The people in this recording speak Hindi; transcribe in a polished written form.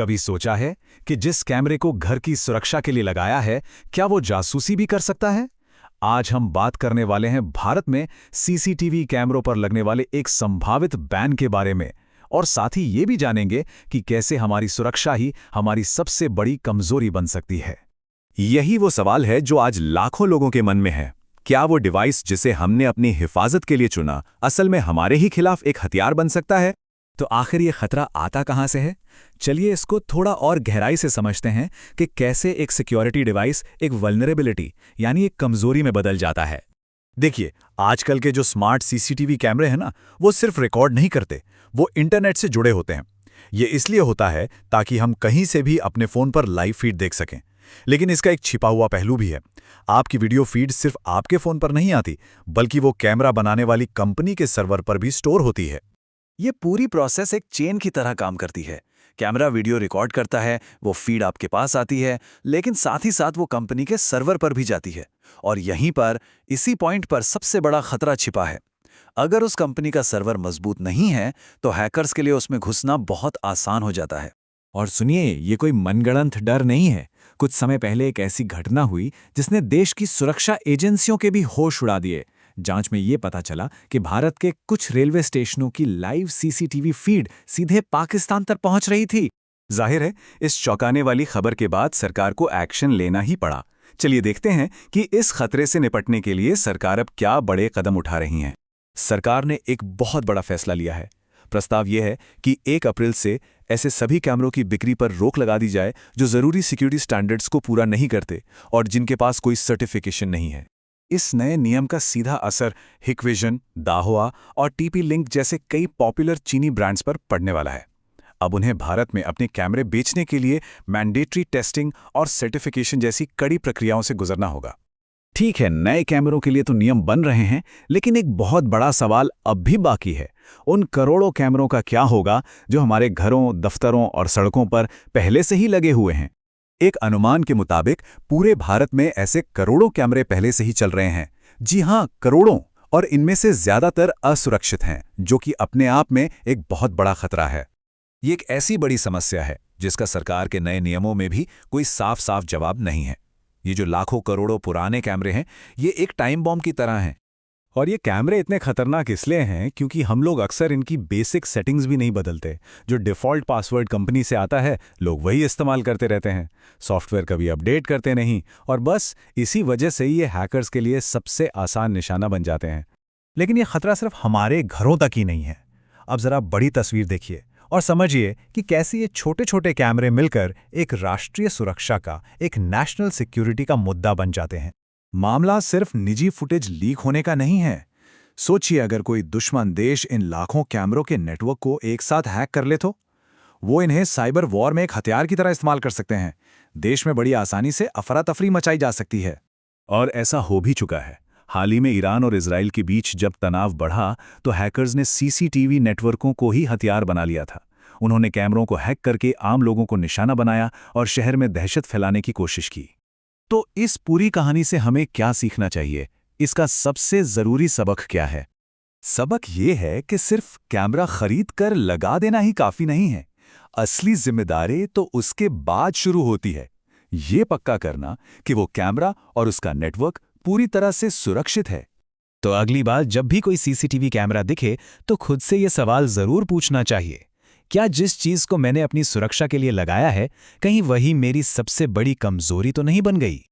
कभी सोचा है कि जिस कैमरे को घर की सुरक्षा के लिए लगाया है, क्या वो जासूसी भी कर सकता है? आज हम बात करने वाले हैं भारत में सीसीटीवी कैमरों पर लगने वाले एक संभावित बैन के बारे में, और साथ ही ये भी जानेंगे कि कैसे हमारी सुरक्षा ही हमारी सबसे बड़ी कमजोरी बन सकती है। यही वो सवाल है जो आज लाखों लोगों के मन में है। क्या वो डिवाइस जिसे हमने अपनी हिफाजत के लिए चुना, असल में हमारे ही खिलाफ एक हथियार बन सकता है? तो आखिर ये खतरा आता कहाँ से है? चलिए इसको थोड़ा और गहराई से समझते हैं कि कैसे एक सिक्योरिटी डिवाइस एक वल्नरेबिलिटी यानी एक कमजोरी में बदल जाता है। देखिए, आजकल के जो स्मार्ट सीसीटीवी कैमरे हैं ना, वो सिर्फ रिकॉर्ड नहीं करते, वो इंटरनेट से जुड़े होते हैं। ये इसलिए होता है ताकि हम कहीं से भी अपने फोन पर लाइव फीड देख सकें। लेकिन इसका एक छिपा हुआ पहलू भी है। आपकी वीडियो फीड सिर्फ आपके फोन पर नहीं आती, बल्कि वो कैमरा बनाने वाली कंपनी के सर्वर पर भी स्टोर होती है। ये पूरी प्रोसेस एक चेन की तरह काम करती है। कैमरा वीडियो रिकॉर्ड करता है, वो फीड आपके पास आती है, लेकिन साथ ही साथ वो कंपनी के सर्वर पर भी जाती है। और यहीं पर, इसी पॉइंट पर सबसे बड़ा खतरा छिपा है। अगर उस कंपनी का सर्वर मजबूत नहीं है, तो हैकर्स के लिए उसमें घुसना बहुत आसान हो जाता है। और सुनिए, ये कोई मनगढ़ंत डर नहीं है। कुछ समय पहले एक ऐसी घटना हुई जिसने देश की सुरक्षा एजेंसियों के भी होश उड़ा दिए। जांच में ये पता चला कि भारत के कुछ रेलवे स्टेशनों की लाइव सीसीटीवी फीड सीधे पाकिस्तान तक पहुंच रही थी। जाहिर है, इस चौंकाने वाली खबर के बाद सरकार को एक्शन लेना ही पड़ा। चलिए देखते हैं कि इस खतरे से निपटने के लिए सरकार अब क्या बड़े कदम उठा रही है। सरकार ने एक बहुत बड़ा फैसला लिया है। प्रस्ताव यह है कि 1 अप्रैल से ऐसे सभी कैमरों की बिक्री पर रोक लगा दी जाए जो जरूरी सिक्योरिटी स्टैंडर्ड्स को पूरा नहीं करते और जिनके पास कोई सर्टिफिकेशन नहीं है। इस नए नियम का सीधा असर हिकविजन, दाहोआ और टीपी लिंक जैसे कई पॉपुलर चीनी ब्रांड्स पर पड़ने वाला है। अब उन्हें भारत में अपने कैमरे बेचने के लिए मैंडेटरी टेस्टिंग और सर्टिफिकेशन जैसी कड़ी प्रक्रियाओं से गुजरना होगा। ठीक है, नए कैमरों के लिए तो नियम बन रहे हैं, लेकिन एक बहुत बड़ा सवाल अब भी बाकी है। उन करोड़ों कैमरों का क्या होगा जो हमारे घरों, दफ्तरों और सड़कों पर पहले से ही लगे हुए हैं? एक अनुमान के मुताबिक पूरे भारत में ऐसे करोड़ों कैमरे पहले से ही चल रहे हैं। जी हां, करोड़ों, और इनमें से ज्यादातर असुरक्षित हैं, जो कि अपने आप में एक बहुत बड़ा खतरा है। ये एक ऐसी बड़ी समस्या है जिसका सरकार के नए नियमों में भी कोई साफ साफ जवाब नहीं है। ये जो लाखों करोड़ों पुराने कैमरे हैं, ये एक टाइम बॉम्ब की तरह हैं। और ये कैमरे इतने खतरनाक इसलिए हैं क्योंकि हम लोग अक्सर इनकी बेसिक सेटिंग्स भी नहीं बदलते। जो डिफ़ॉल्ट पासवर्ड कंपनी से आता है, लोग वही इस्तेमाल करते रहते हैं। सॉफ्टवेयर कभी अपडेट करते नहीं, और बस इसी वजह से ये हैकर्स के लिए सबसे आसान निशाना बन जाते हैं। लेकिन ये खतरा सिर्फ हमारे घरों तक ही नहीं है। अब ज़रा बड़ी तस्वीर देखिए और समझिए कि कैसे ये छोटे छोटे कैमरे मिलकर एक राष्ट्रीय सुरक्षा का, एक नेशनल सिक्योरिटी का मुद्दा बन जाते हैं। मामला सिर्फ निजी फुटेज लीक होने का नहीं है। सोचिए, अगर कोई दुश्मन देश इन लाखों कैमरों के नेटवर्क को एक साथ हैक कर ले तो वो इन्हें साइबर वॉर में एक हथियार की तरह इस्तेमाल कर सकते हैं। देश में बड़ी आसानी से अफरा तफरी मचाई जा सकती है। और ऐसा हो भी चुका है। हाल ही में ईरान और इजराइल के बीच जब तनाव बढ़ा, तो हैकर्स ने सीसीटीवी नेटवर्कों को ही हथियार बना लिया था। उन्होंने कैमरों को हैक करके आम लोगों को निशाना बनाया और शहर में दहशत फैलाने की कोशिश की। तो इस पूरी कहानी से हमें क्या सीखना चाहिए? इसका सबसे जरूरी सबक क्या है? सबक ये है कि सिर्फ कैमरा खरीद कर लगा देना ही काफी नहीं है। असली जिम्मेदारी तो उसके बाद शुरू होती है। ये पक्का करना कि वो कैमरा और उसका नेटवर्क पूरी तरह से सुरक्षित है। तो अगली बार जब भी कोई सीसीटीवी कैमरा दिखे, तो खुद से ये सवाल जरूर पूछना चाहिए, क्या जिस चीज को मैंने अपनी सुरक्षा के लिए लगाया है, कहीं वही मेरी सबसे बड़ी कमजोरी तो नहीं बन गई?